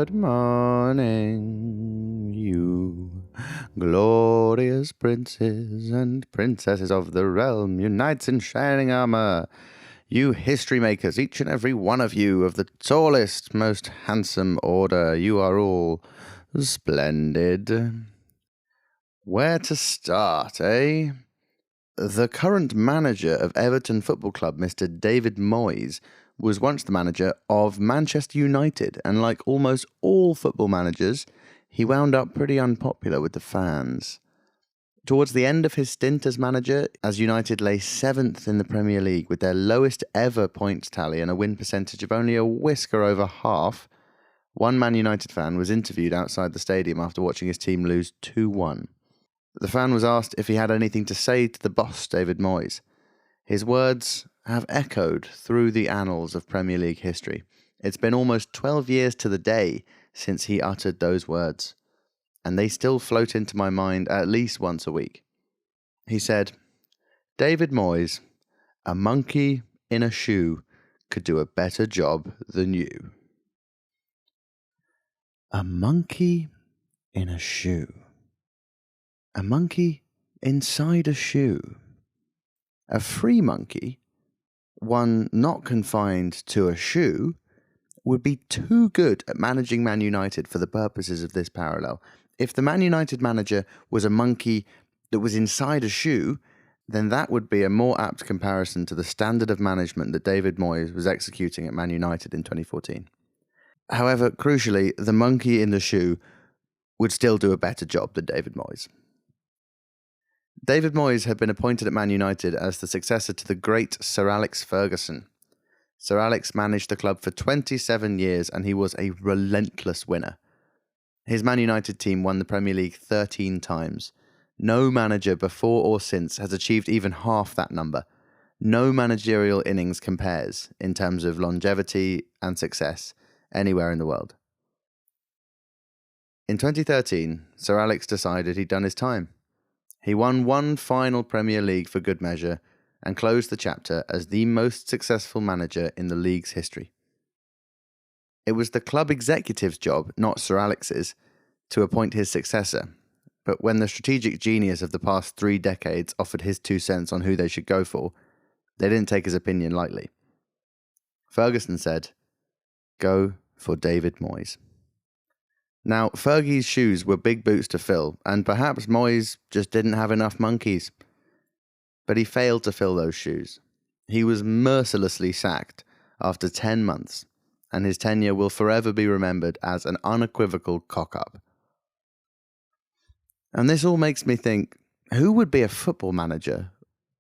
Good morning, you glorious princes and princesses of the realm, you knights in shining armor, you history makers, each and every one of you of the tallest, most handsome order. You are all splendid. Where to start, eh? The current manager of Everton Football Club, Mr. David Moyes, was once the manager of Manchester United, and like almost all football managers, he wound up pretty unpopular with the fans. Towards the end of his stint as manager, as United lay 7th in the Premier League with their lowest ever points tally and a win percentage of only a whisker over half, one Man United fan was interviewed outside the stadium after watching his team lose 2-1. The fan was asked if he had anything to say to the boss, David Moyes. His words have echoed through the annals of Premier League history. It's been almost 12 years to the day since he uttered those words, and they still float into my mind at least once a week. He said, "David Moyes, a monkey in a shoe could do a better job than you." A monkey in a shoe. A monkey inside a shoe. A free monkey, one not confined to a shoe, would be too good at managing Man United for the purposes of this parallel. If the Man United manager was a monkey that was inside a shoe, then that would be a more apt comparison to the standard of management that David Moyes was executing at Man United in 2014. However, crucially, the monkey in the shoe would still do a better job than David Moyes. David Moyes had been appointed at Man United as the successor to the great Sir Alex Ferguson. Sir Alex managed the club for 27 years and he was a relentless winner. His Man United team won the Premier League 13 times. No manager before or since has achieved even half that number. No managerial innings compares in terms of longevity and success anywhere in the world. In 2013, Sir Alex decided he'd done his time. He won one final Premier League for good measure and closed the chapter as the most successful manager in the league's history. It was the club executive's job, not Sir Alex's, to appoint his successor, but when the strategic genius of the past 3 decades offered his 2 cents on who they should go for, they didn't take his opinion lightly. Ferguson said, "Go for David Moyes." Now, Fergie's shoes were big boots to fill, and perhaps Moyes just didn't have enough monkeys. But he failed to fill those shoes. He was mercilessly sacked after 10 months, and his tenure will forever be remembered as an unequivocal cock-up. And this all makes me think, who would be a football manager?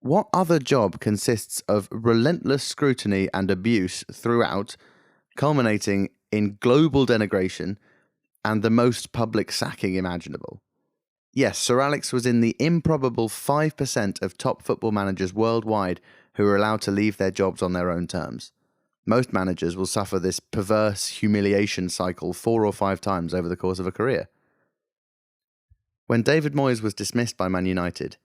What other job consists of relentless scrutiny and abuse throughout, culminating in global denigration and the most public sacking imaginable? Yes, Sir Alex was in the improbable 5% of top football managers worldwide who are allowed to leave their jobs on their own terms. Most managers will suffer this perverse humiliation cycle 4 or 5 times over the course of a career. When David Moyes was dismissed by Man United,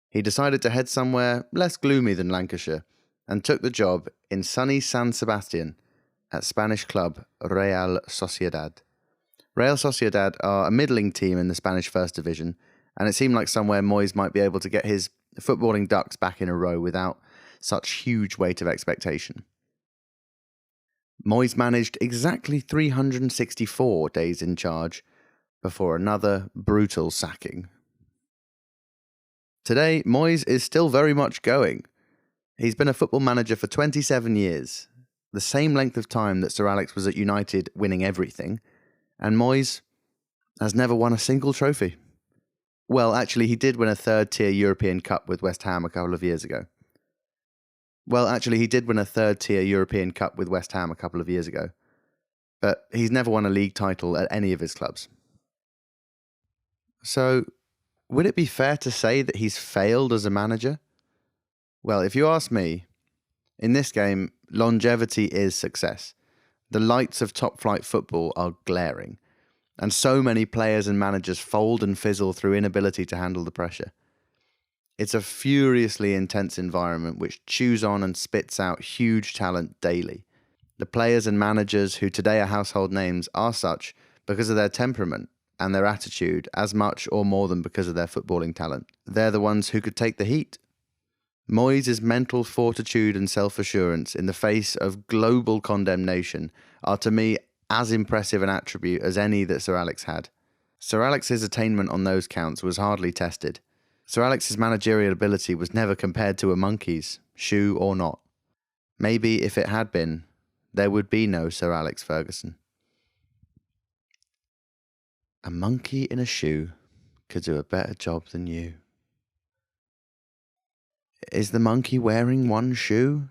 he decided to head somewhere less gloomy than Lancashire and took the job in sunny San Sebastian at Spanish club Real Sociedad. Real Sociedad are a middling team in the Spanish First Division, and it seemed like somewhere Moyes might be able to get his footballing ducks back in a row without such huge weight of expectation. Moyes managed exactly 364 days in charge before another brutal sacking. Today, Moyes is still very much going. He's been a football manager for 27 years, the same length of time that Sir Alex was at United winning everything, and Moyes has never won a single trophy. Well, actually, he did win a 3rd-tier European Cup with West Ham a couple of years ago. But he's never won a league title at any of his clubs. So, would it be fair to say that he's failed as a manager? Well, if you ask me, in this game, longevity is success. The lights of top-flight football are glaring, and so many players and managers fold and fizzle through inability to handle the pressure. It's a furiously intense environment which chews on and spits out huge talent daily. The players and managers who today are household names are such because of their temperament and their attitude as much or more than because of their footballing talent. They're the ones who could take the heat. Moyes' mental fortitude and self-assurance in the face of global condemnation are to me as impressive an attribute as any that Sir Alex had. Sir Alex's attainment on those counts was hardly tested. Sir Alex's managerial ability was never compared to a monkey's, shoe or not. Maybe if it had been, there would be no Sir Alex Ferguson. A monkey in a shoe could do a better job than you. Is the monkey wearing one shoe?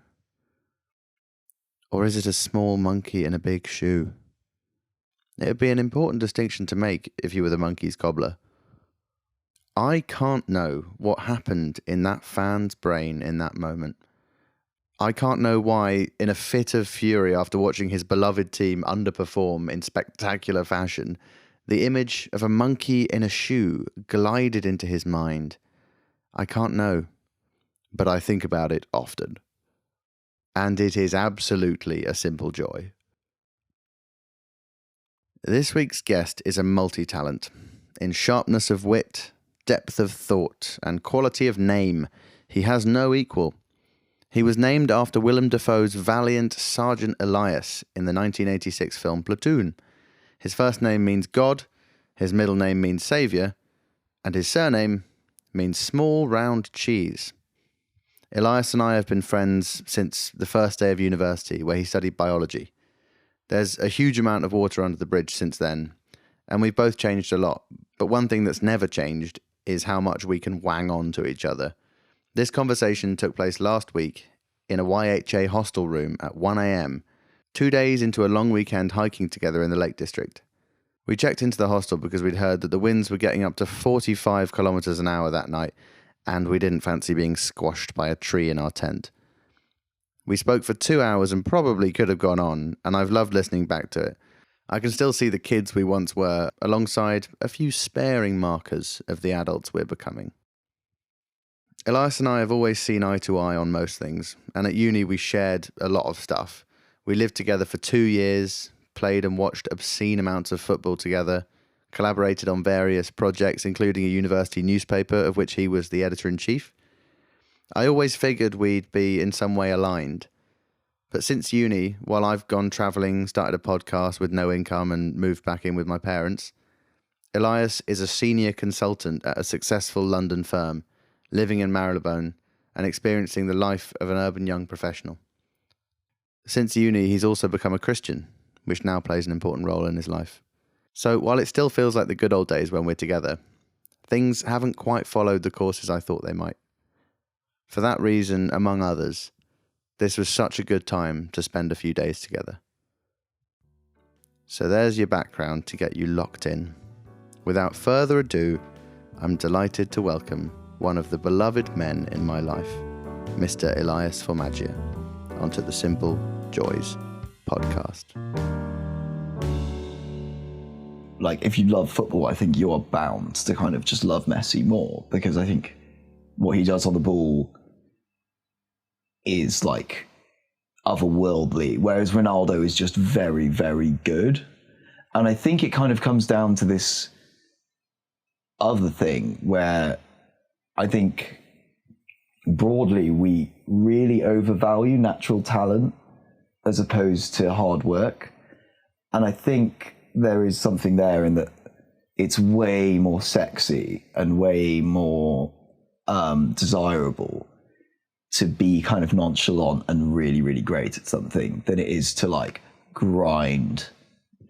Or is it a small monkey in a big shoe? It would be an important distinction to make if you were the monkey's cobbler. I can't know what happened in that fan's brain in that moment. I can't know why, in a fit of fury after watching his beloved team underperform in spectacular fashion, the image of a monkey in a shoe glided into his mind. I can't know, but I think about it often. And it is absolutely a simple joy. This week's guest is a multi-talent. In sharpness of wit, depth of thought, and quality of name, he has no equal. He was named after Willem Dafoe's valiant Sergeant Elias in the 1986 film Platoon. His first name means God, his middle name means Saviour, and his surname means small round cheese. Elias and I have been friends since the first day of university, where he studied biology. There's a huge amount of water under the bridge since then, and we've both changed a lot, but one thing that's never changed is how much we can wang on to each other. This conversation took place last week in a YHA hostel room at 1 a.m, 2 days into a long weekend hiking together in the Lake District. We checked into the hostel because we'd heard that the winds were getting up to 45 kilometres an hour that night, and we didn't fancy being squashed by a tree in our tent. We spoke for 2 hours and probably could have gone on, and I've loved listening back to it. I can still see the kids we once were, alongside a few sparing markers of the adults we're becoming. Elias and I have always seen eye to eye on most things, and at uni we shared a lot of stuff. We lived together for 2 years, played and watched obscene amounts of football together, collaborated on various projects, including a university newspaper of which he was the editor-in-chief. I always figured we'd be in some way aligned. But since uni, while I've gone travelling, started a podcast with no income and moved back in with my parents, Elias is a senior consultant at a successful London firm, living in Marylebone and experiencing the life of an urban young professional. Since uni, he's also become a Christian, which now plays an important role in his life. So while it still feels like the good old days when we're together, things haven't quite followed the courses I thought they might. For that reason, among others, this was such a good time to spend a few days together. So there's your background to get you locked in. Without further ado, I'm delighted to welcome one of the beloved men in my life, Mr. Elias Formaggia, onto the Simple Joys podcast. Like, if you love football, I think you're bound to kind of just love Messi more, because I think what he does on the ball is like otherworldly, whereas Ronaldo is just very, very good. And I think it kind of comes down to this other thing where I think broadly we really overvalue natural talent as opposed to hard work. And I think there is something there in that it's way more sexy and way more desirable to be kind of nonchalant and really, really great at something than it is to like grind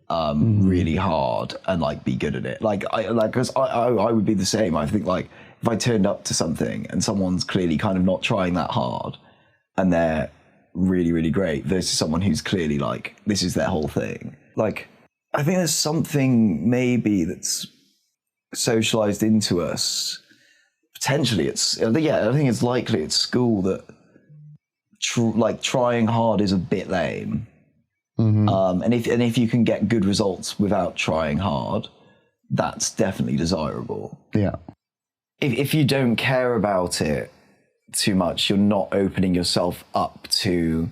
really hard and like be good at it. Because I would be the same. I think like if I turned up to something and someone's clearly kind of not trying that hard and they're really, really great versus someone who's clearly like, this is their whole thing. Like, I think there's something maybe that's socialized into us. Potentially, I think it's likely at school that trying hard is a bit lame. And if you can get good results without trying hard, that's definitely desirable. Yeah. If you don't care about it too much, you're not opening yourself up to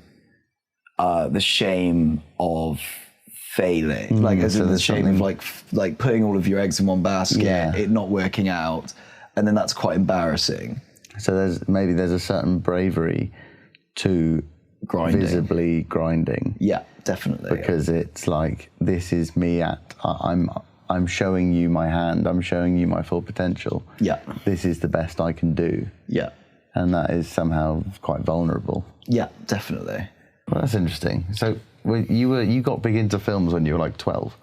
the shame of failing, like as in the shape of like putting all of your eggs in one basket, it not working out, and then that's quite embarrassing. So there's a certain bravery to visibly grinding. Yeah, definitely. Because it's like, this is me I'm showing you my hand, I'm showing you my full potential. Yeah. This is the best I can do. Yeah. And that is somehow quite vulnerable. Yeah, definitely. Well, that's interesting. So you got big into films when you were like 12?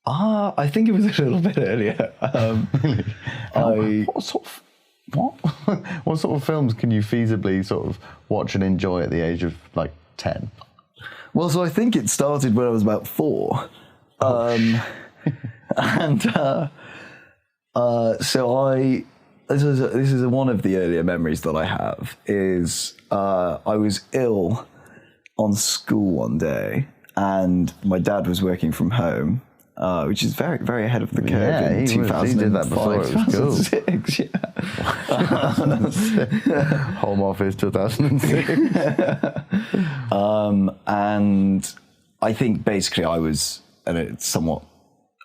I think it was a little bit earlier. What sort of films can you feasibly sort of watch and enjoy at the age of like 10? Well, so I think it started when I was about 4. And so this is one of the earlier memories that I have, is I was ill on school one day, and my dad was working from home, which is very, very ahead of the curve in 2005. He did that before it was cool. Home Office 2006. And I think basically I was a somewhat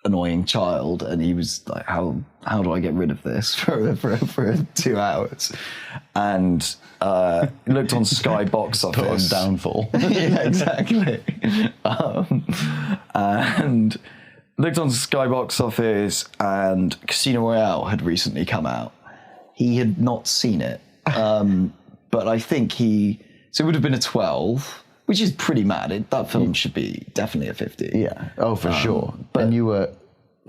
annoying child, and he was like, how do I get rid of this for 2 hours? And looked on Sky box office. Put on downfall. Yeah, exactly. And looked on Sky box office, and Casino Royale had recently come out. He had not seen it, but I think so it would have been a 12, which is pretty mad. That film should be definitely a 50. Yeah. Oh, for sure. And you were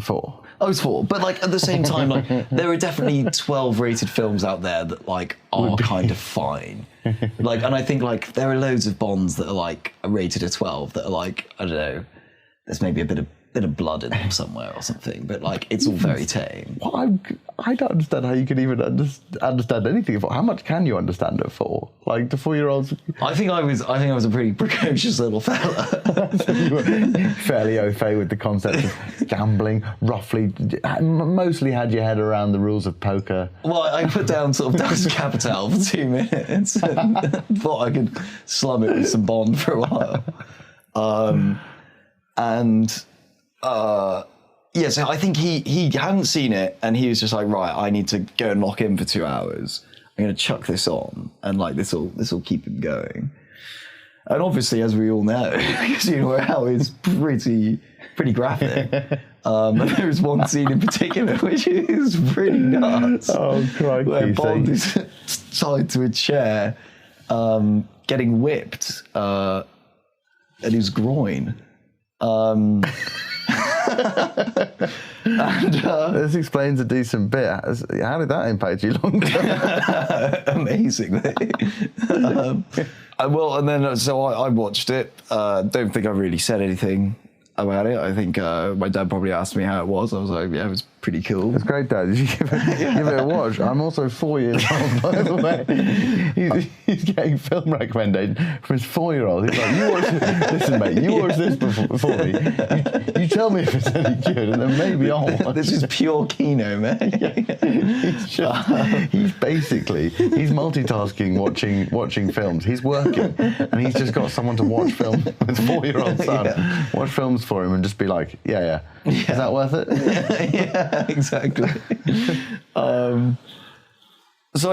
4. I was 4, but like at the same time, like there are definitely 12 rated films out there that like are kind of fine. Like, and I think like there are loads of Bonds that are like rated a 12 that are like, I don't know, there's maybe a bit of blood in them somewhere or something, but like it's all very tame. Well, I don't understand how you can even understand anything. How much can you understand at 4? Like the 4-year-olds. I think I was a pretty precocious little fella. So you were fairly au fait with the concept of gambling. Roughly, mostly had your head around the rules of poker. Well, I put down sort of Das Kapital for 2 minutes and thought I could slum it with some Bond for a while. Yeah, so I think he hadn't seen it, and he was just like, right, I need to go and lock in for 2 hours. I'm going to chuck this on, and like this will keep him going. And obviously, as we all know, Casino Royale is pretty graphic. And there is one scene in particular which is pretty nuts. Oh, crikey. Where Bond is tied to a chair, getting whipped at his groin. This explains a decent bit. How did that impact you long term? Amazingly. Well, and then so I watched it. Don't think I really said anything about it. I think my dad probably asked me how it was. I was like, yeah, it was pretty cool. It's great, Dad. Did you give it a watch? I'm also 4 years old, by the way. He's getting film recommendation from his 4-year-old. He's like, listen, mate, you watch this before me. You tell me if it's any good, and then maybe I'll watch This is pure kino, man. He's multitasking, watching films. He's working, and he's just got someone to watch film with 4-year-old son. Yeah. Watch films for him and just be like, yeah. Is that worth it? Yeah, exactly. So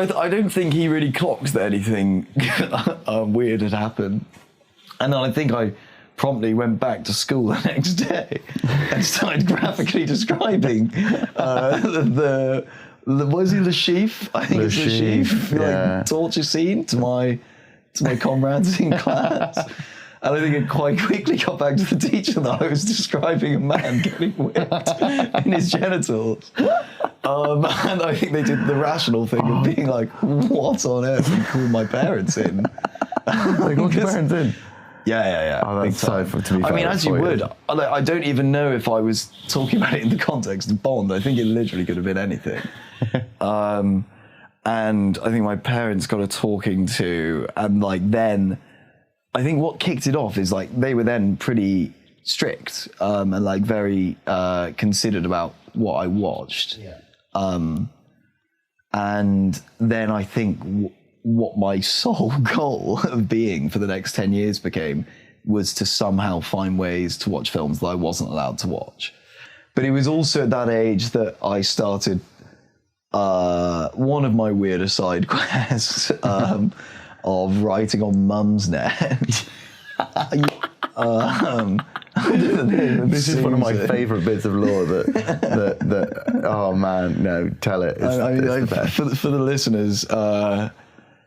I don't think he really clocked that anything weird had happened. And then I think I promptly went back to school the next day and started graphically describing the was he Le Chiffre? I think it's Le Chiffre. Like torture scene to my comrades in class. And I think it quite quickly got back to the teacher that I was describing a man getting whipped in his genitals. And I think they did the rational thing of being like, what on earth, and called my parents in. They called your parents in? Yeah. Oh, that's so, to be fair, I mean, as you would. I don't even know if I was talking about it in the context of Bond. I think it literally could have been anything. And I think my parents got a talking to, and like then... I think what kicked it off is like they were then pretty strict and like very considered about what I watched. Yeah. And then I think what my sole goal of being for the next 10 years became was to somehow find ways to watch films that I wasn't allowed to watch. But it was also at that age that I started one of my weirder side quests of writing on Mumsnet. This is one of my favourite bits of lore that oh man, no, tell it. It's the best. For the listeners,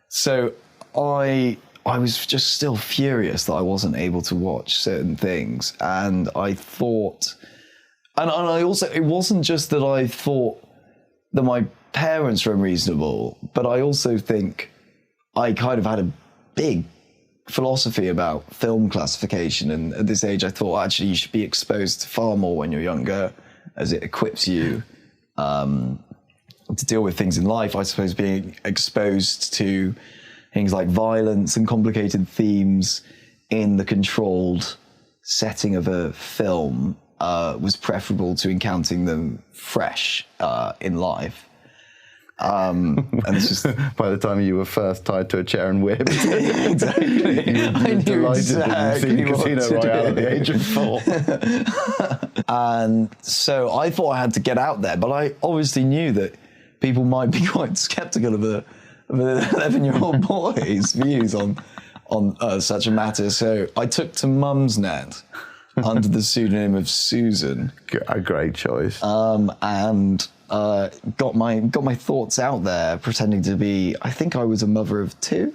so I was just still furious that I wasn't able to watch certain things, and I thought, and I also, it wasn't just that I thought that my parents were unreasonable, but I also think I kind of had a big philosophy about film classification, and at this age I thought actually you should be exposed to far more when you're younger, as it equips you to deal with things in life. I suppose being exposed to things like violence and complicated themes in the controlled setting of a film was preferable to encountering them fresh in life. And it's just by the time you were first tied to a chair and whipped, exactly. I knew exactly what Casino Royale at the age of 4. And so I thought I had to get out there, but I obviously knew that people might be quite skeptical of an 11-year-old boy's views on such a matter. So I took to Mumsnet under the pseudonym of Susan. A great choice. And got my thoughts out there, pretending to be, I think I was a mother of 2.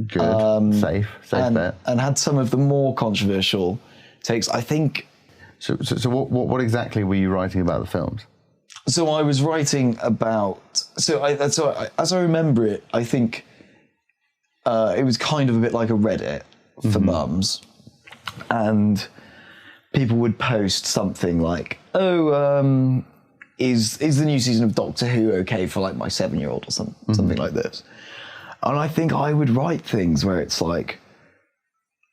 Good. Safe bet. And had some of the more controversial takes, I think. So what exactly were you writing about the films? So I was writing about, as I remember it, I think it was kind of a bit like a Reddit for mums, and people would post something like, is the new season of Doctor Who okay for like my 7-year-old or something like this? And I think I would write things where it's like,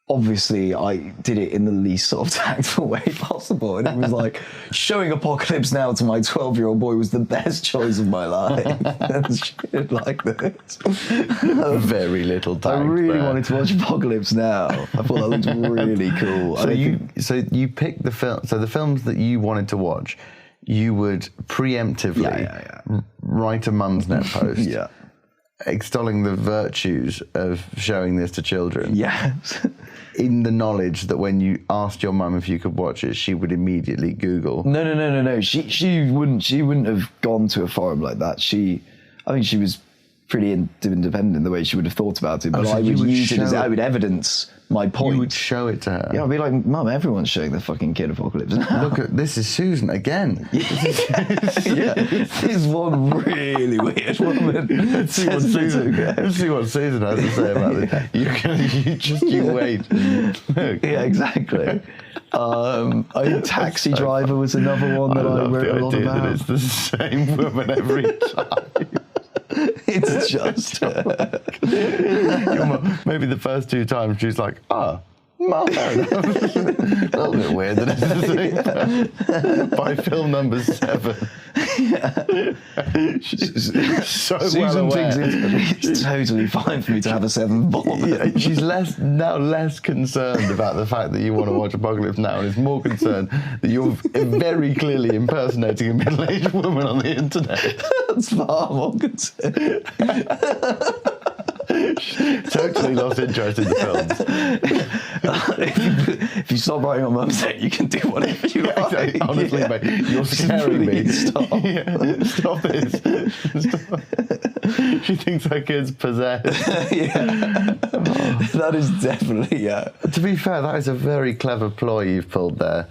obviously I did it in the least sort of tactful way possible, and it was like, showing Apocalypse Now to my 12-year-old boy was the best choice of my life. And shit like this. Very little time. I really wanted to watch Apocalypse Now. I thought that looked really cool. So you picked the film. So the films that you wanted to watch, you would preemptively write a Mumsnet post, extolling the virtues of showing this to children. Yes. In the knowledge that when you asked your mum if you could watch it, she would immediately Google. No. She wouldn't have gone to a forum like that. I think she was pretty independent in the way she would have thought about it. But I would use it as I would evidence my point. You would show it to her. Yeah, I'd be like, Mum, everyone's showing their fucking kid Apocalypse Now. Look at this is Susan again. This one really weird woman. Let's see what Susan has to say about this. You wait. Look. Yeah, exactly. Taxi Driver was another one that I wrote a lot about. That it's the same woman every time. It's just maybe the first 2 times she's like, Mum, fair enough. A little bit weird that it's by film number 7. She's so Susan well aware. thinks it's totally fine for me to have a 7th born. Yeah, she's less concerned about the fact that you want to watch Apocalypse Now, and is more concerned that you're very clearly impersonating a middle-aged woman on the internet. That's far more concerned. Totally lost interest in the films. If you stop writing on Mumsnet, you can do whatever you like. Exactly. Honestly, mate, you're scaring me. Stop. Stop this. Stop. She thinks her kid's possessed. That is definitely, To be fair, that is a very clever ploy you've pulled there.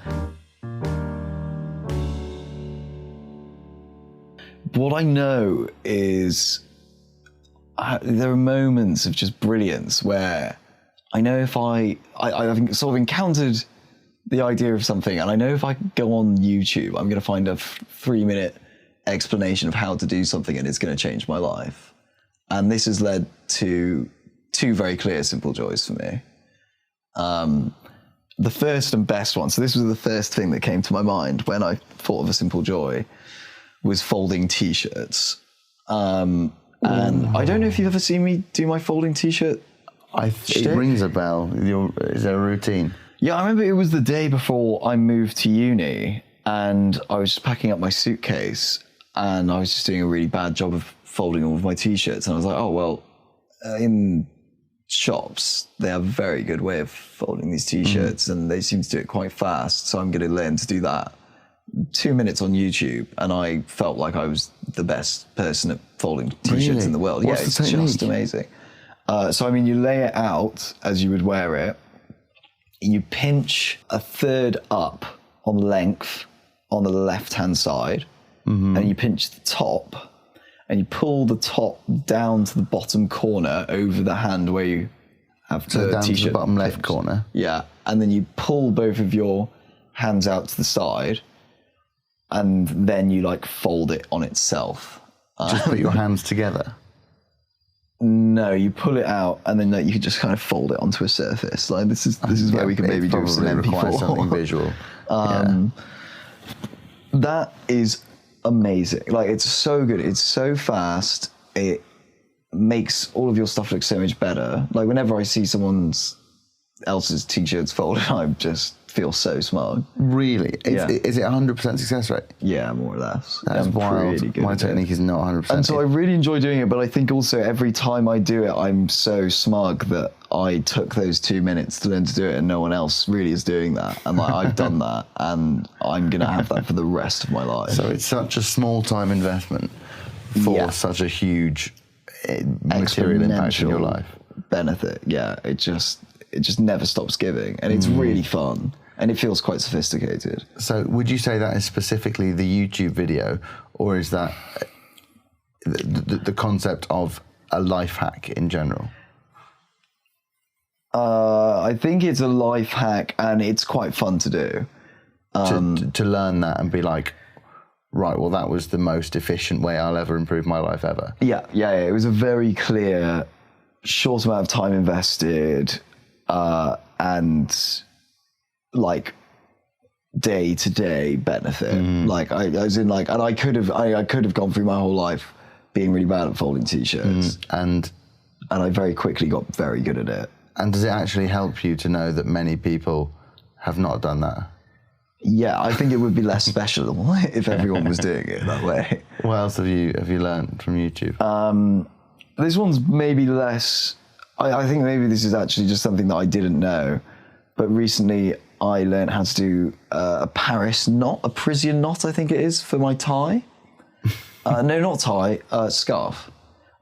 What I know is there are moments of just brilliance where I know if I've sort of encountered the idea of something, and I know if I go on YouTube, I'm going to find a 3-minute explanation of how to do something, and it's going to change my life. And this has led to 2 very clear simple joys for me. The first and best one, so this was the first thing that came to my mind when I thought of a simple joy, was folding T-shirts. And I don't know if you've ever seen me do my folding T-shirt It rings a bell. Is there a routine? Yeah, I remember it was the day before I moved to uni, and I was just packing up my suitcase, and I was just doing a really bad job of folding all of my t-shirts, and I was like, oh, well, in shops, they have a very good way of folding these t-shirts, and they seem to do it quite fast, so I'm going to learn to do that. 2 minutes on YouTube, and I felt like I was the best person at folding t-shirts in the world. What's it's the technique? just amazing. So, I mean, you lay it out as you would wear it. You pinch a third up on length on the left-hand side, and you pinch the top, and you pull the top down to the bottom corner over the hand where you have the down t-shirt to the bottom left pinched. corner. Yeah, and then you pull both of your hands out to the side, and then you like fold it on itself. Just put your hands together. No, you pull it out, and then you can just kind of fold it onto a surface. Like this is where we can maybe do some require MP4. something visual. That is amazing. Like, it's so good. It's so fast. It makes all of your stuff look so much better. Like, whenever I see someone else's t-shirts folded, I just feel so smug. Really? Yeah. Is it 100% success rate? Yeah, more or less. That's wild. Pretty good My technique is not 100%. And so I really enjoy doing it, but I think also every time I do it, I'm so smug that I took those 2 minutes to learn to do it, and no one else really is doing that. And like, I've done that, and I'm going to have that for the rest of my life. So it's such a small time investment for such a huge material impact in your life. Benefit, yeah. It just never stops giving, and it's really fun, and it feels quite sophisticated. So would you say that is specifically the YouTube video, or is that the concept of a life hack in general? I think it's a life hack, and it's quite fun to do. To learn that and be like, right, well, that was the most efficient way I'll ever improve my life ever. Yeah. It was a very clear, short amount of time invested, and like day-to-day benefit. Like and I could have gone through my whole life being really bad at folding t-shirts, and I very quickly got very good at it. And does it actually help you to know that many people have not done that? Yeah, I think it would be less special if everyone was doing it that way. What else have you learned from YouTube? This one's maybe less. I think maybe this is actually just something that I didn't know, but recently I learned how to do a Paris knot, a Parisian knot, I think it is, for my tie. No, not tie, scarf.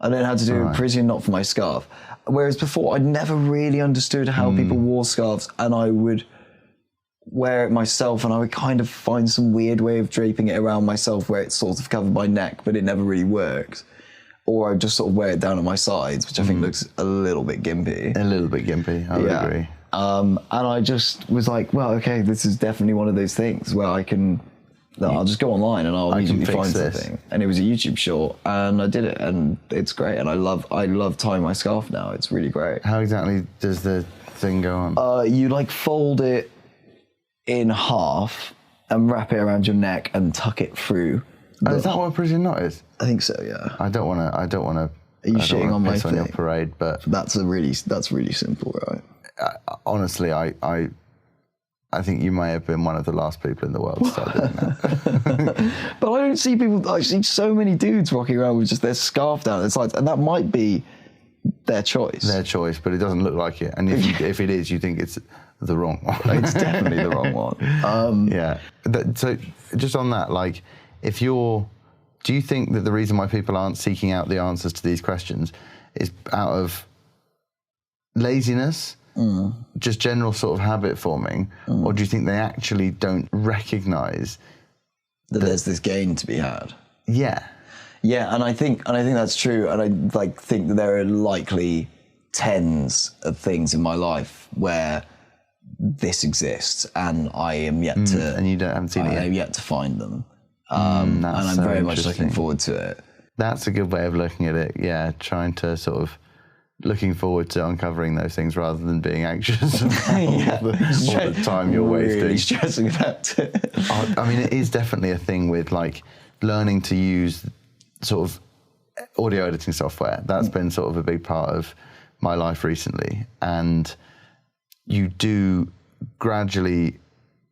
I learned how to do a Parisian knot for my scarf. Whereas before, I'd never really understood how people wore scarves, and I would wear it myself, and I would kind of find some weird way of draping it around myself where it's sort of covered my neck, but it never really worked. Or I'd just sort of wear it down on my sides, which I think looks a little bit gimpy. A little bit gimpy, I would agree. And I just was like, well, okay, this is definitely one of those things where I'll just go online and I'll immediately find something. And it was a YouTube short, and I did it, and it's great. And I love tying my scarf now. It's really great. How exactly does the thing go on? You like fold it in half and wrap it around your neck and tuck it through. Is that what a Parisian knot is? I think so, yeah. I don't want to. Are you shitting on my thing? On your parade, but that's really simple, right? Honestly, I think you may have been one of the last people in the world to start doing that. But I don't see people. I see so many dudes walking around with just their scarf down their sides, and that might be their choice. Their choice, but it doesn't look like it. And if it is, you think it's the wrong one. It's definitely the wrong one. Yeah. So just on that, like, do you think that the reason why people aren't seeking out the answers to these questions is out of laziness, just general sort of habit forming, or do you think they actually don't recognise that there's this gain to be had? Yeah, and I think that's true, and I think that there are likely tens of things in my life where this exists, and I am yet to. And you haven't seen it yet. I am yet to find them, and I'm so very much looking forward to it. That's a good way of looking at it. Yeah, trying to sort of looking forward to uncovering those things rather than being anxious about all the time you're wasting. Really stressing about it. I mean, it is definitely a thing with like learning to use sort of audio editing software. That's been sort of a big part of my life recently, and you do gradually,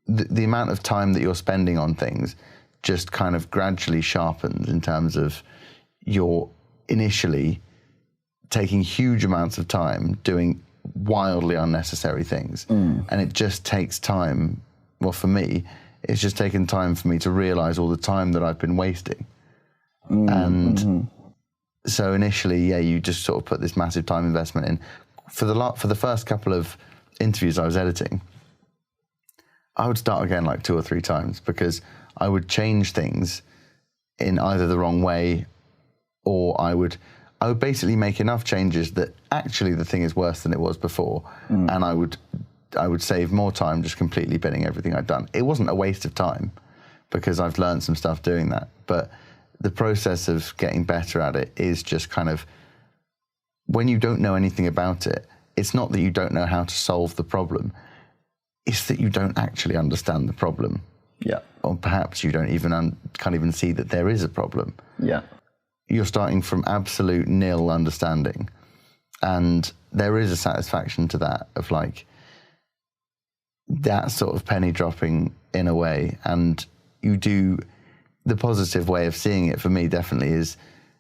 the amount of time that you're spending on things just kind of gradually sharpens in terms of you're initially taking huge amounts of time doing wildly unnecessary things. And it just takes time. Well, for me, it's just taken time for me to realize all the time that I've been wasting. And so initially, you just sort of put this massive time investment in. For the first couple of interviews I was editing, I would start again like 2 or 3 times because I would change things in either the wrong way, or I would basically make enough changes that actually the thing is worse than it was before, and I would save more time just completely binning everything I'd done. It wasn't a waste of time because I've learned some stuff doing that, but the process of getting better at it is just kind of, when you don't know anything about it, it's not that you don't know how to solve the problem, it's that you don't actually understand the problem. Yeah. Or perhaps you don't even can't even see that there is a problem. Yeah. You're starting from absolute nil understanding, and there is a satisfaction to that, of like that sort of penny dropping in a way. And you do, the positive way of seeing it for me definitely is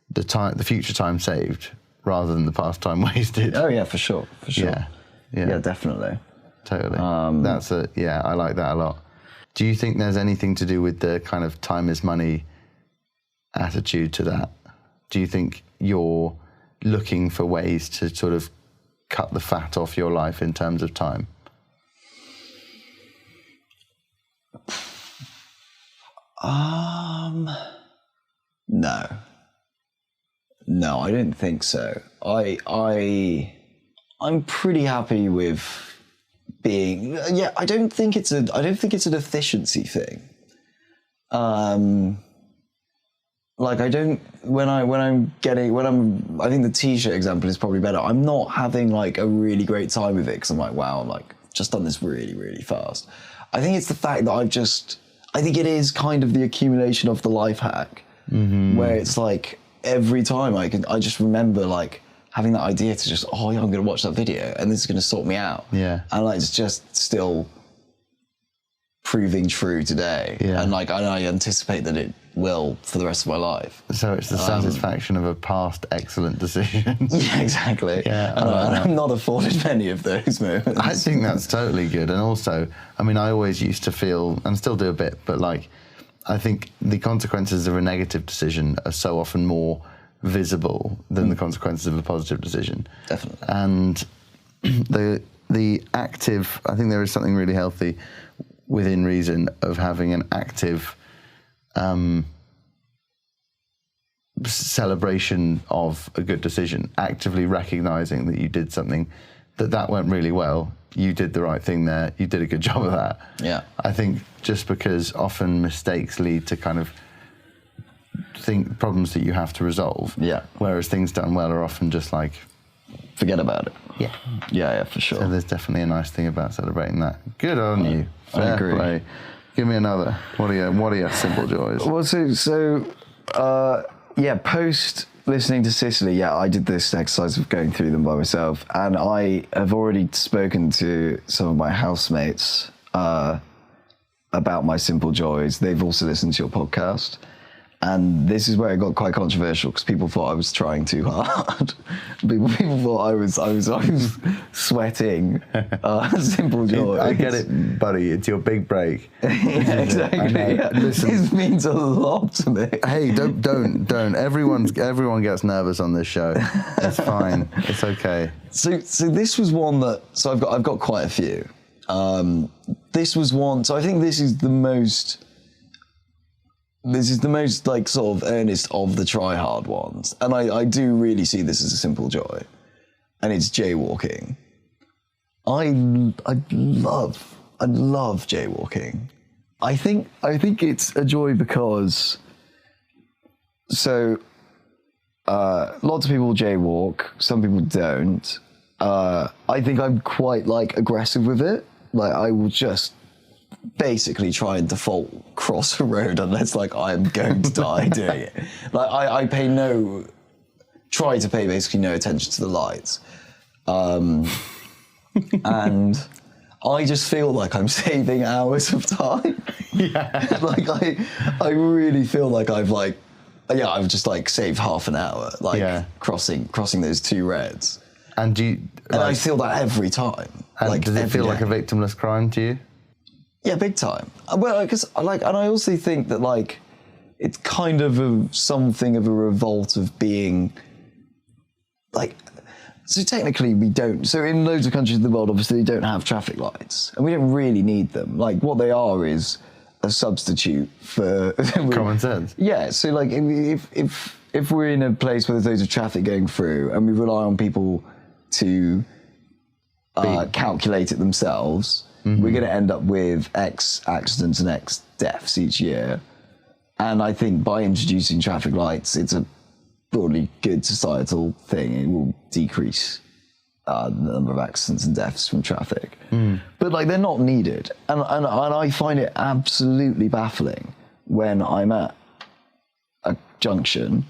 the future time saved rather than the past time wasted. Oh yeah, for sure. Yeah, definitely, totally. I like that a lot. Do you think there's anything to do with the kind of time is money attitude to that? Do you think you're looking for ways to sort of cut the fat off your life in terms of time? No, I don't think so. I'm pretty happy with being. Yeah, I don't think it's an efficiency thing. Like I think the t-shirt example is probably better. I'm not having like a really great time with it because I'm like, wow, I'm like just done this really, really fast. I think it's the fact that I think it is kind of the accumulation of the life hack, where it's like every time I just remember like having that idea to just, I'm going to watch that video and this is going to sort me out. Yeah. And like, it's just still proving true today. Yeah. And like, I anticipate that it will for the rest of my life. So it's the satisfaction of a past excellent decision. Yeah, exactly. Yeah, and I'm not afforded many of those moments. I think that's totally good. And also, I mean, I always used to feel, and still do a bit, but like, I think the consequences of a negative decision are so often more visible than the consequences of a positive decision. Definitely. And the active, I think there is something really healthy within reason of having an active celebration of a good decision, actively recognizing that you did something that went really well. You did the right thing there. You did a good job of that. Yeah. I think just because often mistakes lead to kind of problems that you have to resolve. Yeah. Whereas things done well are often just like, forget about it. Yeah. Yeah, for sure. So there's definitely a nice thing about celebrating that. Good on you. Fair I agree. play. Give me another. What are your simple joys? Well, post listening to Sicily, I did this exercise of going through them by myself, and I have already spoken to some of my housemates about my simple joys. They've also listened to your podcast, and this is where it got quite controversial because people thought I was trying too hard. people thought I was sweating. Simple joy. I get it, buddy. It's your big break. Yeah, exactly. Listen, this means a lot to me. Hey, don't. Everyone gets nervous on this show. It's fine. It's okay. So this was one that. So I've got quite a few. This was one. So I think this is the most. This is the most like sort of earnest of the try-hard ones, and I do really see this as a simple joy, and it's jaywalking. I love jaywalking. I think it's a joy because lots of people jaywalk, some people don't. I think I'm quite like aggressive with it. Like I will just basically try and default cross a road unless like I'm going to die doing it. Like I try to pay basically no attention to the lights. And I just feel like I'm saving hours of time. Yeah. Like I really feel like I've just like saved half an hour, like crossing those two reds. And do you, and I feel that every time. And like, does it feel like a victimless crime to you? Yeah, big time. Well, because and I also think that like it's kind of something of a revolt of being like. So technically we don't. So in loads of countries in the world, obviously, they don't have traffic lights, and we don't really need them. Like what they are is a substitute for common sense. Yeah. So like if we're in a place where there's loads of traffic going through, and we rely on people to calculate it themselves, we're going to end up with X accidents and X deaths each year. And I think by introducing traffic lights, it's a broadly good societal thing. It will decrease the number of accidents and deaths from traffic. But like they're not needed. And I find it absolutely baffling when I'm at a junction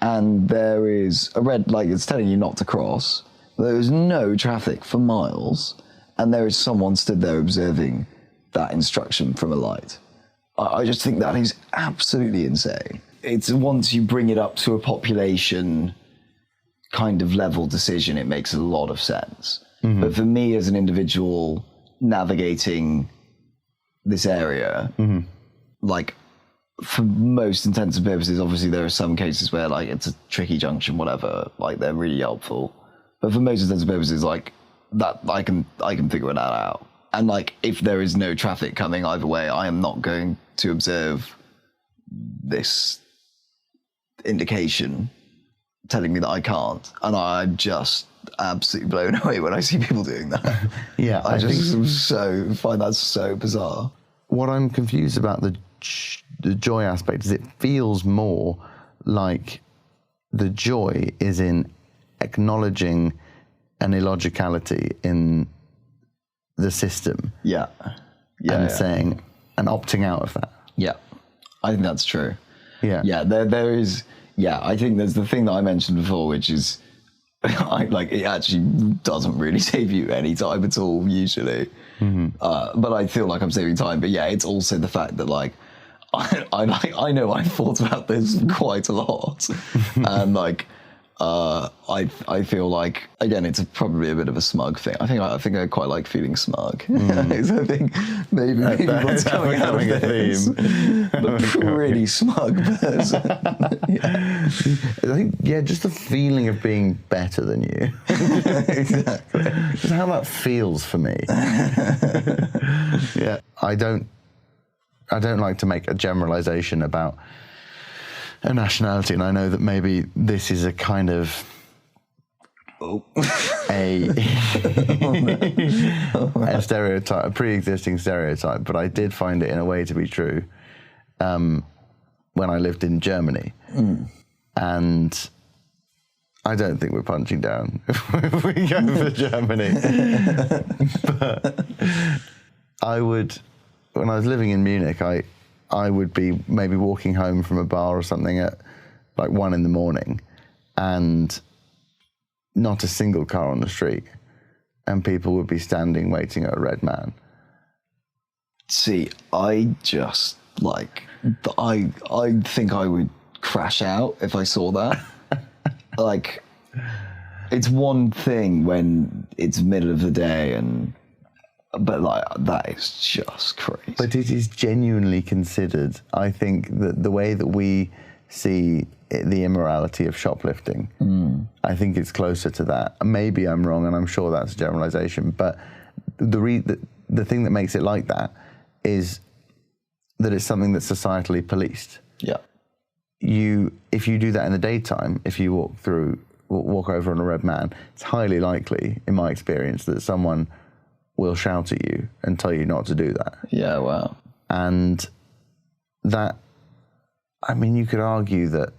and there is a red light that's telling you not to cross. There is no traffic for miles, and there is someone stood there observing that instruction from a light. I just think that is absolutely insane. It's once you bring it up to a population kind of level decision, it makes a lot of sense. But for me as an individual navigating this area, like for most intents and purposes, obviously there are some cases where like it's a tricky junction, whatever, like they're really helpful. But for most intents and purposes, like that, I can figure that out. And like, if there is no traffic coming either way, I am not going to observe this indication telling me that I can't. And I'm just absolutely blown away when I see people doing that. Yeah, I just find that so bizarre. What I'm confused about the joy aspect is it feels more like the joy is in acknowledging an illogicality in the system. And saying and opting out of that. Yeah, I think that's true. Yeah. There is. Yeah, I think there's the thing that I mentioned before, which is, it actually doesn't really save you any time at all usually. But I feel like I'm saving time. But yeah, it's also the fact that like I know I've thought about this quite a lot, and like. I feel like, again, it's probably a bit of a smug thing. I think I quite like feeling smug. So I think maybe what's coming out of this, a pretty smug person. I think, just the feeling of being better than you. Exactly. Just how that feels for me. I don't like to make a generalization about a nationality, and I know that maybe this is a kind of a stereotype, a pre-existing stereotype, but I did find it in a way to be true when I lived in Germany. And I don't think we're punching down if we go for Germany. But when I was living in Munich, I would be maybe walking home from a bar or something at like 1 a.m, and not a single car on the street, and people would be standing waiting at a red man. See, I just like, I think I would crash out if I saw that. Like, it's one thing when it's middle of the day but like, that is just crazy. But it is genuinely considered, I think, that the way that we see the immorality of shoplifting, I think it's closer to that. Maybe I'm wrong, and I'm sure that's a generalization, but the thing that makes it like that is that it's something that's societally policed. Yeah. If you do that in the daytime, if you walk over on a red man, it's highly likely, in my experience, that someone will shout at you and tell you not to do that. Yeah, wow. And that, I mean, you could argue that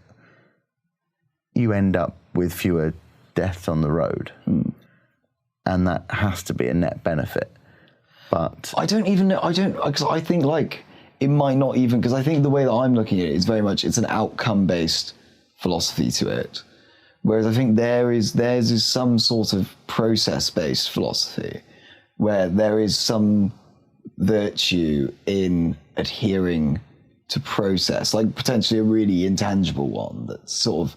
you end up with fewer deaths on the road, and that has to be a net benefit. But I don't even know, because I think like, it might not even, because I think the way that I'm looking at it is very much, it's an outcome-based philosophy to it, Whereas I think theirs is some sort of process-based philosophy where there is some virtue in adhering to process, like potentially a really intangible one that sort of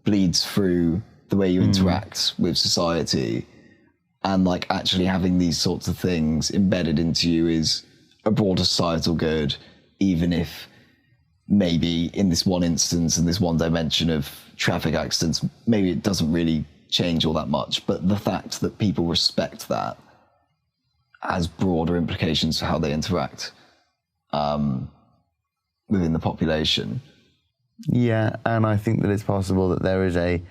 bleeds through the way you interact with society, and like actually having these sorts of things embedded into you is a broader societal good, even if maybe in this one instance, in this one dimension of traffic accidents, maybe it doesn't really change all that much. But the fact that people respect that has broader implications for how they interact within the population. Yeah, and I think that it's possible that there is a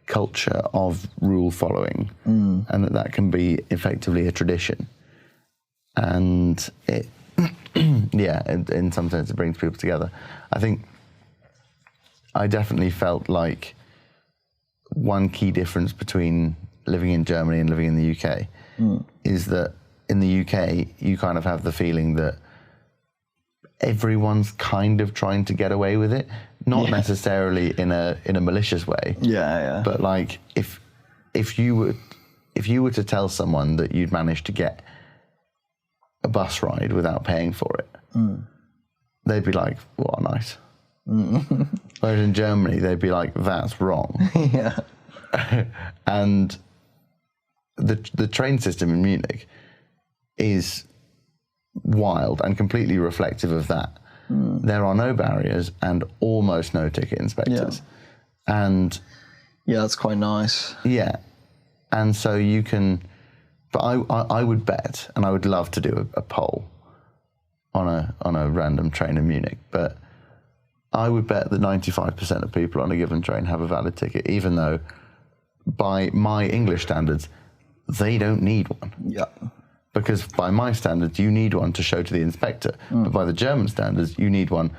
culture of rule following, and that can be effectively a tradition. And it, yeah, in some sense, it brings people together. I think I definitely felt like one key difference between living in Germany and living in the UK is that in the UK, you kind of have the feeling that everyone's kind of trying to get away with it, not necessarily in a malicious way. Yeah. But like if you were to tell someone that you'd managed to get a bus ride without paying for it, they'd be like, "Well, nice." Whereas in Germany, they'd be like, "That's wrong." Yeah. And the train system in Munich is wild and completely reflective of that. There are no barriers and almost no ticket inspectors. And yeah, that's quite nice. yeah, and so you can, but I would bet, and I would love to do a poll on a random train in Munich, but I would bet that 95% of people on a given train have a valid ticket, even though by my English standards, they don't need one. Yeah. Because by my standards, you need one to show to the inspector. But by the German standards, you need one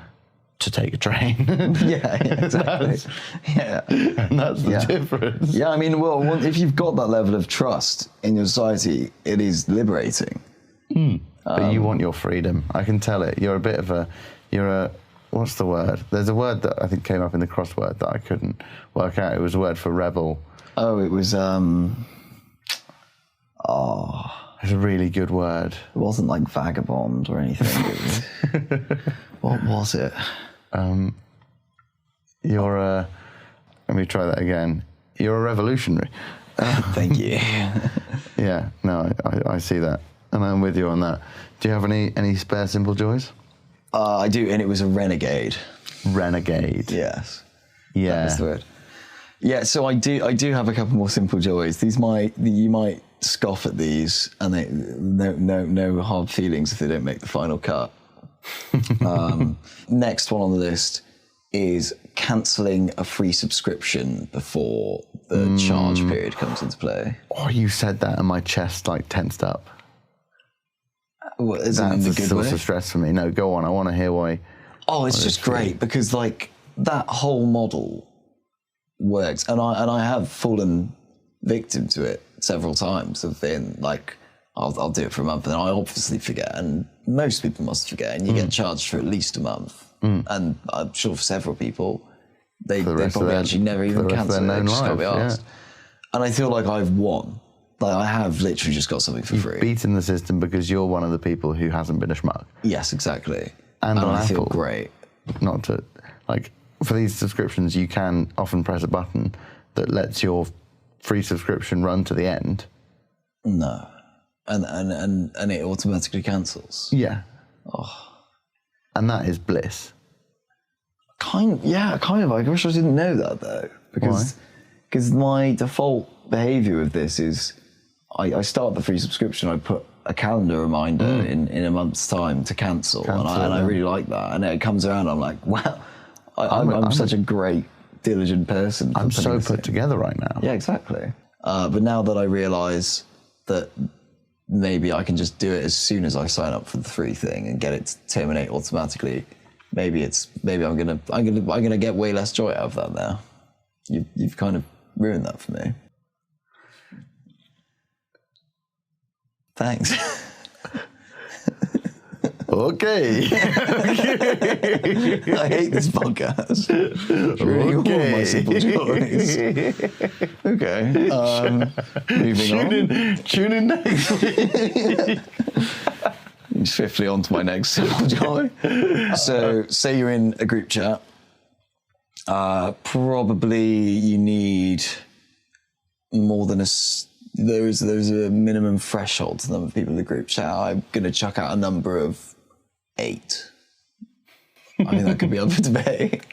to take a train. Yeah, exactly. And that's the difference. Yeah, I mean, well, if you've got that level of trust in your society, it is liberating. But you want your freedom. I can tell it. You're a, what's the word? There's a word that I think came up in the crossword that I couldn't work out. It was a word for rebel. Oh, it was, It's a really good word. It wasn't like vagabond or anything. It was, what was it? You're a, let me try that again. You're a revolutionary. Thank you. Yeah, no, I see that. And I'm with you on that. Do you have any spare simple joys? I do, and it was a renegade. Renegade. Yes. Yeah. That's the word. Yeah, so I do have a couple more simple joys. You might scoff at these, and no hard feelings if they don't make the final cut. Next one on the list is cancelling a free subscription before the charge period comes into play. Oh, you said that and my chest like tensed up. What, is that in the That's a good source way? of stress for me. No, go on. I want to hear why. Oh, it's just great because like that whole model works, and I have fallen victim to it several times. Of being like, I'll do it for a month, and I obviously forget, and most people must forget, and you get charged for at least a month. And I'm sure for several people, they probably actually never even cancel it. They just can't be asked. And I feel like I've won. Like I have literally just got something for free. Beaten the system because you're one of the people who hasn't been a schmuck. Yes, exactly. And on I feel Apple, great. Not to, like, for these subscriptions, you can often press a button that lets your free subscription run to the end. No. And it automatically cancels. Yeah. And that is bliss. Kind of. I wish I didn't know that though, because my default behaviour with this is I start the free subscription. I put a calendar reminder in a month's time to cancel and I really like that. And then it comes around, I'm like, wow, I'm such a great, diligent person. I'm so put together right now. Yeah, exactly. But now that I realise that maybe I can just do it as soon as I sign up for the free thing and get it to terminate automatically. Maybe I'm gonna get way less joy out of that now. You've kind of ruined that for me. Thanks. Okay. I hate this podcast. Really all my simple joys. Okay. Moving on. Tune in next week. Swiftly on to my next simple joy. So, say you're in a group chat. Probably you need more than there's a minimum threshold to the number of people in the group chat. I'm going to chuck out a number of 8. I think that could be up for debate.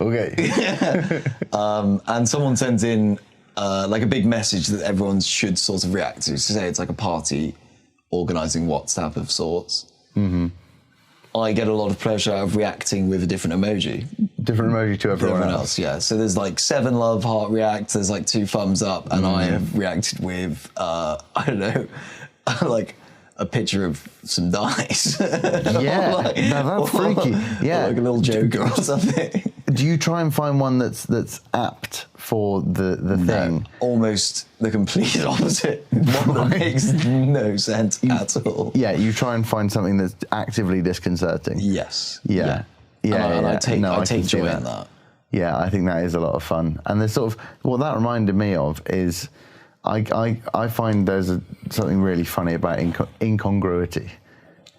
Okay. And someone sends in like a big message that everyone should sort of react to. So say it's like a party organising WhatsApp of sorts. Mm-hmm. I get a lot of pleasure out of reacting with a different emoji. Different emoji to everyone else. Yeah. So there's like 7 love heart reacts, there's like 2 thumbs up, and I have reacted with, I don't know, like a picture of some dice. Yeah, like, now that's freaky. Yeah, or like a little joker or something. Do you try and find one that's apt for the thing? Almost the complete opposite. One that makes no sense at all. Yeah, you try and find something that's actively disconcerting. Yes. Yeah. And I take joy in that. Yeah, I think that is a lot of fun. And there's sort of what that reminded me of is I find there's something really funny about incongruity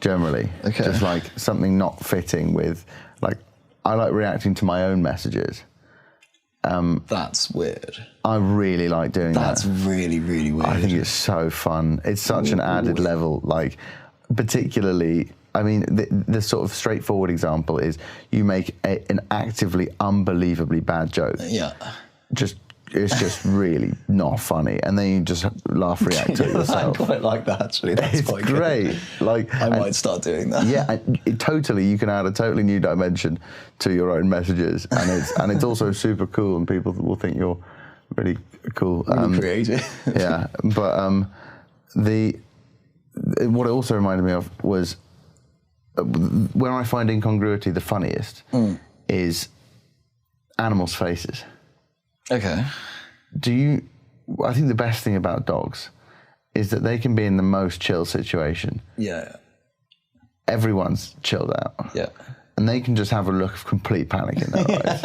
generally. Okay. Just like something not fitting with, like, I like reacting to my own messages. That's weird. I really like doing that. That's really, really weird. I think it's so fun. It's such an added level, like, particularly, I mean, the sort of straightforward example is you make an actively unbelievably bad joke. Yeah. It's just really not funny, and then you just laugh, react to it yourself. I quite like that, actually. That's It's quite great. Good. Like, I might start doing that. Yeah, totally. You can add a totally new dimension to your own messages, and it's also super cool, and people will think you're really cool, really creative. Yeah, but what it also reminded me of was where I find incongruity the funniest is animals' faces. Okay. I think the best thing about dogs is that they can be in the most chill situation. Yeah. Everyone's chilled out. Yeah. And they can just have a look of complete panic in their eyes.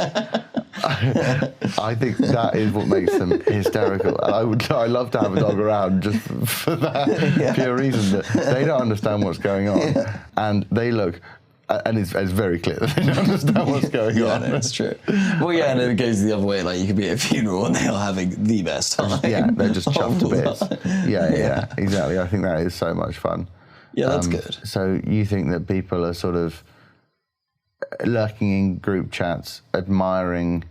I think that is what makes them hysterical. And I love to have a dog around just for that pure reason that they don't understand what's going on. Yeah. And they look, and it's very clear that they don't understand what's going on. No, it's true. Well, yeah, and it goes the other way. Like, you could be at a funeral and they're having the best time. Yeah, they're just chuffed to bits. Yeah, exactly. I think that is so much fun. Yeah, that's good. So you think that people are sort of lurking in group chats, admiring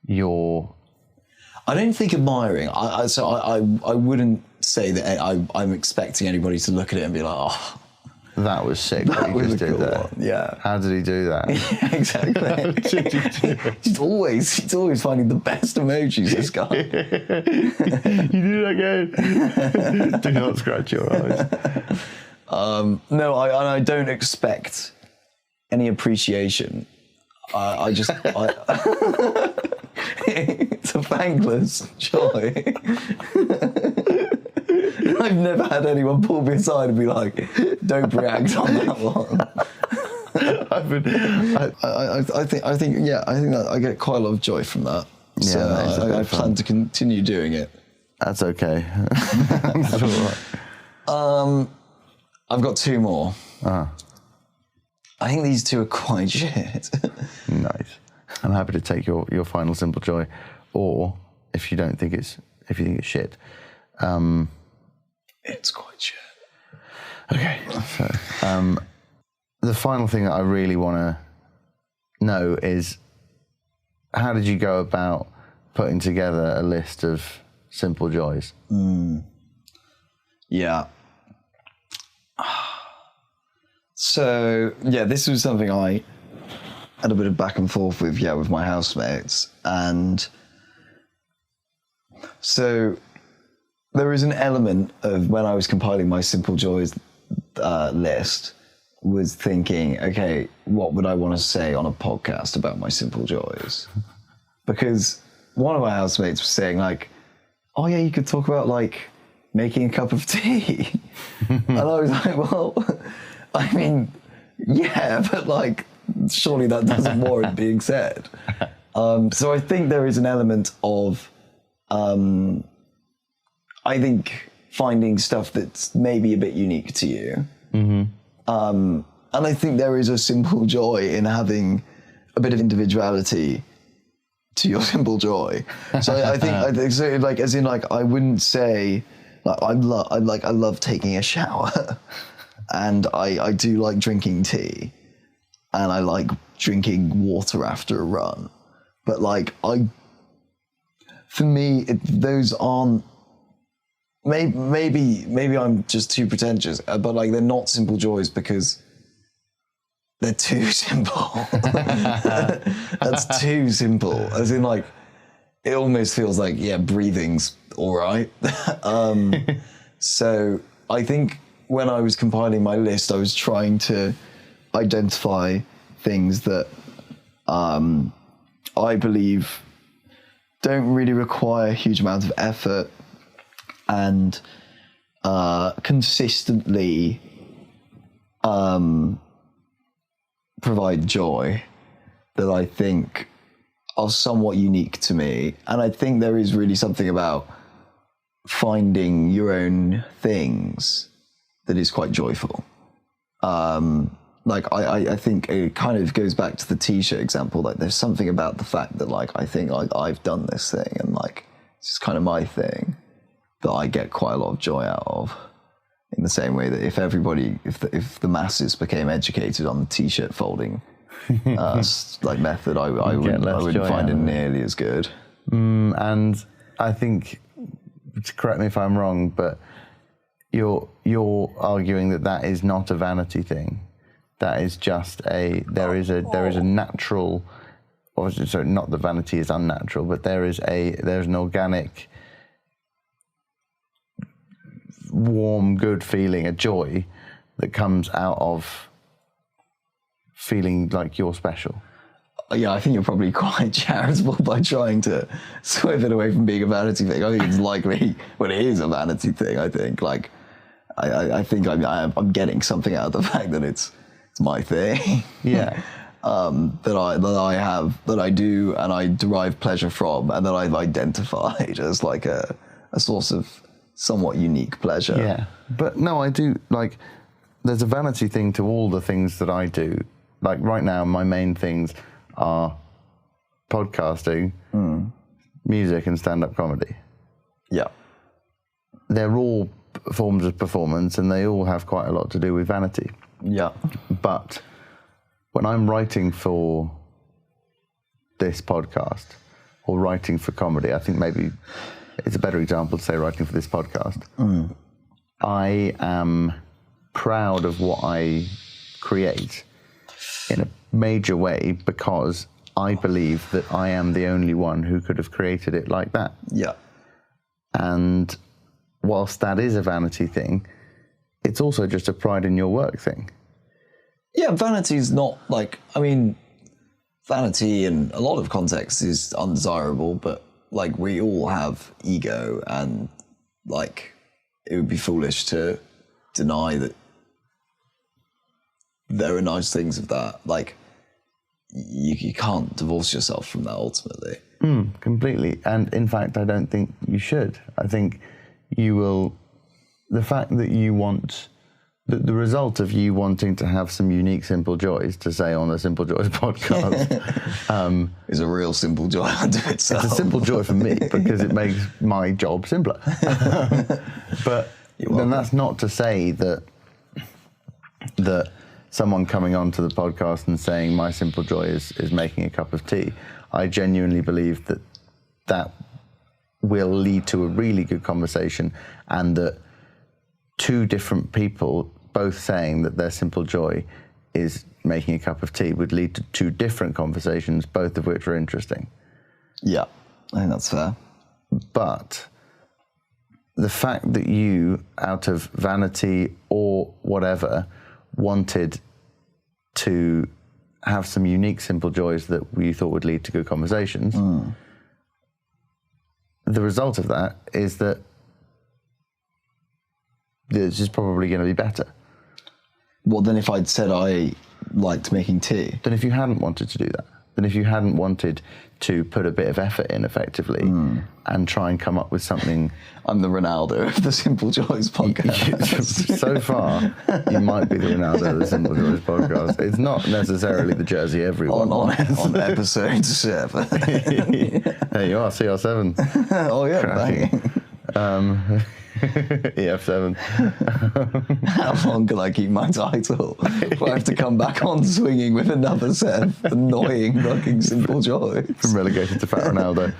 your... I don't think admiring. I wouldn't say that I'm expecting anybody to look at it and be like, oh... That was sick. That was a cool one. Yeah. How did he do that? Yeah, exactly. He's always finding the best emojis, this guy. You did it again. Do not scratch your eyes. No, I don't expect any appreciation. It's a thankless joy. I've never had anyone pull me aside and be like, don't react on that one. I think that I get quite a lot of joy from that. Yeah, so I plan to continue doing it. That's okay. That's all right. I've got 2 more. Uh-huh. I think these 2 are quite shit. Nice. I'm happy to take your final simple joy, or if you think it's shit. It's quite shit. Okay. So, the final thing that I really want to know is, how did you go about putting together a list of simple joys? Yeah. So, yeah, this was something I had a bit of back and forth with my housemates. And so there is an element of when I was compiling my simple joys list, was thinking, okay, what would I want to say on a podcast about my simple joys? Because one of my housemates was saying, like, oh yeah, you could talk about like making a cup of tea. And I was like, well, I mean, yeah, but like, surely that doesn't warrant being said. So I think there is an element of, I think, finding stuff that's maybe a bit unique to you. And I think there is a simple joy in having a bit of individuality to your simple joy. So I think so, like, as in, like, I wouldn't say, like, I love taking a shower, and I do like drinking tea, and I like drinking water after a run. But like, for me, those aren't. Maybe I'm just too pretentious, but like, they're not simple joys because they're too simple. That's too simple. As in, like, it almost feels like, yeah, breathing's all right. So I think when I was compiling my list, I was trying to identify things that I believe don't really require a huge amount of effort and consistently provide joy, that I think are somewhat unique to me. And I think there is really something about finding your own things that is quite joyful. Like, I think it kind of goes back to the t-shirt example. Like, there's something about the fact that, like, I think, like, I've done this thing, and, like, it's just kind of my thing that I get quite a lot of joy out of. In the same way that if the masses became educated on the t-shirt folding like method, I wouldn't find it nearly as good. And I think, correct me if I'm wrong, but you're arguing that is not a vanity thing. That is just there is a natural, obviously, so not that vanity is unnatural, but there's an organic, warm, good feeling, a joy that comes out of feeling like you're special. Yeah, I think you're probably quite charitable by trying to swerve it away from being a vanity thing. I think it's likely, well, it is a vanity thing. I think, like, I think I'm getting something out of the fact that it's my thing. Yeah. that I do, and I derive pleasure from, and that I've identified as like a source of somewhat unique pleasure. Yeah, but no, I do, like, there's a vanity thing to all the things that I do. Like, right now, my main things are podcasting, music, and stand-up comedy. Yeah. They're all forms of performance, and they all have quite a lot to do with vanity. Yeah. But when I'm writing for this podcast, or writing for comedy, I think maybe it's a better example to say writing for this podcast. I am proud of what I create in a major way because I believe that I am the only one who could have created it like that. Yeah. And whilst that is a vanity thing, it's also just a pride in your work thing. Yeah, vanity's not like, I mean, vanity in a lot of contexts is undesirable, but like, we all have ego, and like, it would be foolish to deny that there are nice things of that. Like, you can't divorce yourself from that ultimately. Completely. And in fact, I don't think you should. I think you will, the fact that you want, the result of you wanting to have some unique simple joys to say on the Simple Joys podcast is a real simple joy unto itself. It's a simple joy for me because it makes my job simpler. But then that's not to say that someone coming onto the podcast and saying my simple joy is making a cup of tea. I genuinely believe that will lead to a really good conversation, and that two different people both saying that their simple joy is making a cup of tea would lead to two different conversations, both of which are interesting. Yeah, I think that's fair. But the fact that you, out of vanity or whatever, wanted to have some unique simple joys that you thought would lead to good conversations, the result of that is that this is probably going to be better. Well, then if I'd said I liked making tea. Then if you hadn't wanted to do that, then if you hadn't wanted to put a bit of effort in effectively and try and come up with something. I'm the Ronaldo of the Simple Joys podcast. So far, you might be the Ronaldo of the Simple Joys podcast. It's not necessarily the jersey everyone wants. On episode 7. There you are, CR7. Oh yeah, bang. EF7. How long can I keep my title? Do I have to come back on swinging with another set of annoying fucking Simple Joys? From relegated to Fat Ronaldo.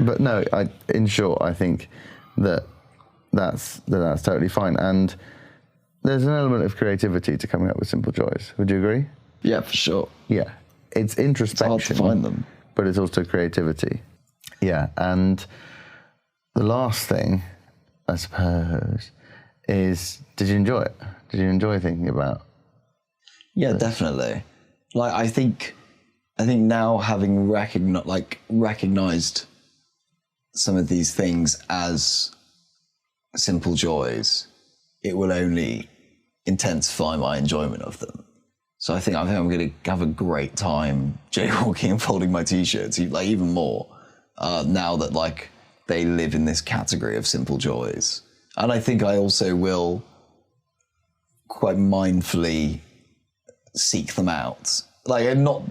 But no, in short, I think that's totally fine. And there's an element of creativity to coming up with Simple Joys. Would you agree? Yeah, for sure. Yeah. It's introspection. It's hard to find them. But it's also creativity. Yeah, and the last thing, I suppose, is did you enjoy it? Did you enjoy thinking about? Yeah, definitely. Like I think now having recognized some of these things as simple joys, it will only intensify my enjoyment of them. So I think I'm going to have a great time jaywalking and folding my t-shirts, like even more. Now that like they live in this category of simple joys. And I think I also will quite mindfully seek them out. Like not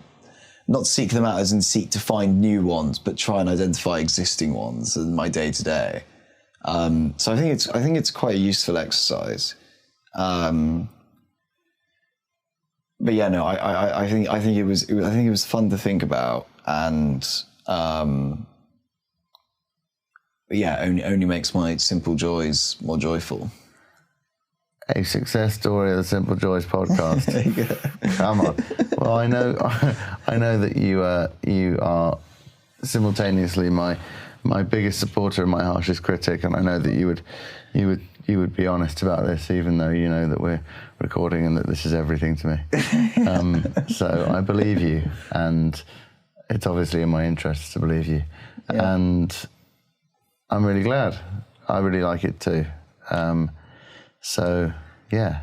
seek them out as in seek to find new ones, but try and identify existing ones in my day to day. So I think it's quite a useful exercise. But yeah, no, I think it was fun to think about, and yeah, only makes my simple joys more joyful. A success story of the Simple Joys podcast. Come on. Well, I know that you are simultaneously my biggest supporter and my harshest critic, and I know that you would be honest about this, even though you know that we're recording and that this is everything to me. So I believe you, and it's obviously in my interest to believe you. Yeah. And I'm really glad. I really like it too. So yeah,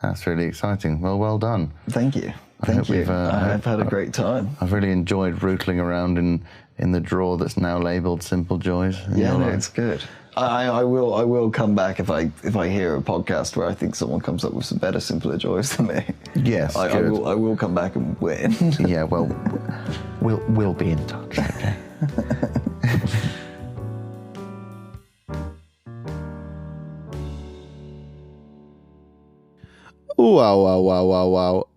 that's really exciting. Well done. Thank you. Thank you. I've had a great time. I've really enjoyed rootling around in the drawer that's now labelled Simple Joys. Yeah, no, it's good. I will come back if I hear a podcast where I think someone comes up with some better, simpler joys than me. Yes, I will come back and win. Yeah, well, we'll be in touch. Okay. Wow, wow, wow, wow, wow.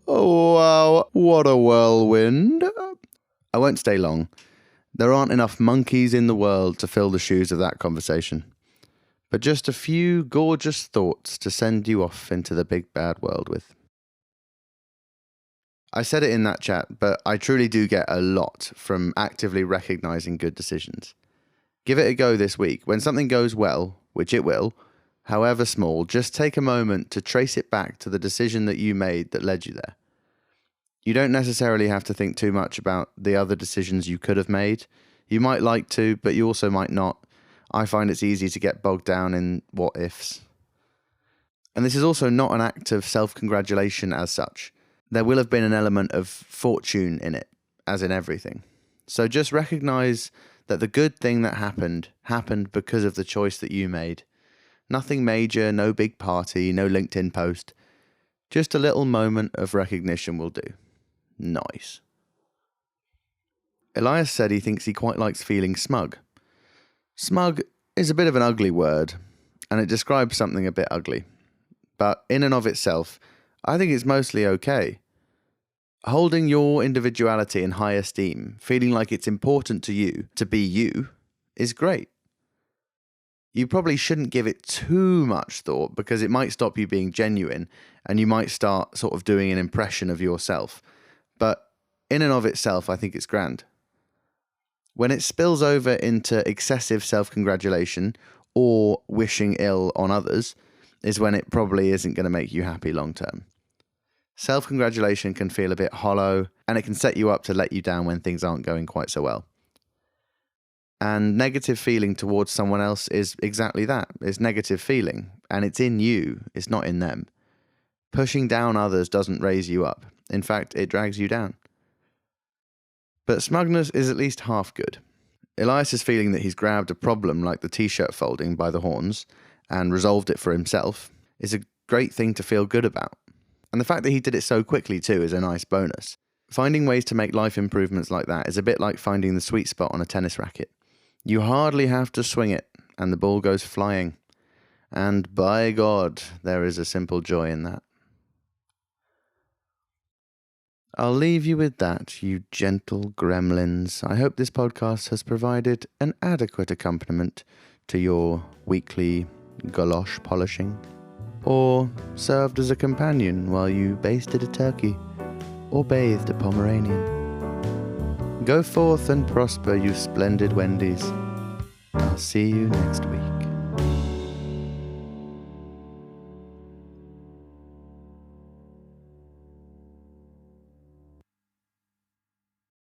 Oh, wow, what a whirlwind. I won't stay long. There aren't enough monkeys in the world to fill the shoes of that conversation. But just a few gorgeous thoughts to send you off into the big bad world with. I said it in that chat, but I truly do get a lot from actively recognising good decisions. Give it a go this week. When something goes well, which it will, however small, just take a moment to trace it back to the decision that you made that led you there. You don't necessarily have to think too much about the other decisions you could have made. You might like to, but you also might not. I find it's easy to get bogged down in what ifs. And this is also not an act of self-congratulation as such. There will have been an element of fortune in it, as in everything. So just recognise that the good thing that happened because of the choice that you made. Nothing major, no big party, no LinkedIn post. Just a little moment of recognition will do. Nice. Elias said he thinks he quite likes feeling smug. Smug is a bit of an ugly word, and it describes something a bit ugly. But in and of itself, I think it's mostly okay. Holding your individuality in high esteem, feeling like it's important to you to be you, is great. You probably shouldn't give it too much thought because it might stop you being genuine and you might start sort of doing an impression of yourself. But in and of itself, I think it's grand. When it spills over into excessive self-congratulation or wishing ill on others is when it probably isn't going to make you happy long term. Self-congratulation can feel a bit hollow and it can set you up to let you down when things aren't going quite so well. And negative feeling towards someone else is exactly that. It's negative feeling. and it's in you, it's not in them. Pushing down others doesn't raise you up. In fact, it drags you down. But smugness is at least half good. Elias is feeling that he's grabbed a problem like the t-shirt folding by the horns and resolved it for himself is a great thing to feel good about. And the fact that he did it so quickly too is a nice bonus. Finding ways to make life improvements like that is a bit like finding the sweet spot on a tennis racket. You hardly have to swing it and the ball goes flying. And by God, there is a simple joy in that. I'll leave you with that, you gentle gremlins. I hope this podcast has provided an adequate accompaniment to your weekly galosh polishing, or served as a companion while you basted a turkey, or bathed a Pomeranian. Go forth and prosper, you splendid Wendy's. I'll see you next week.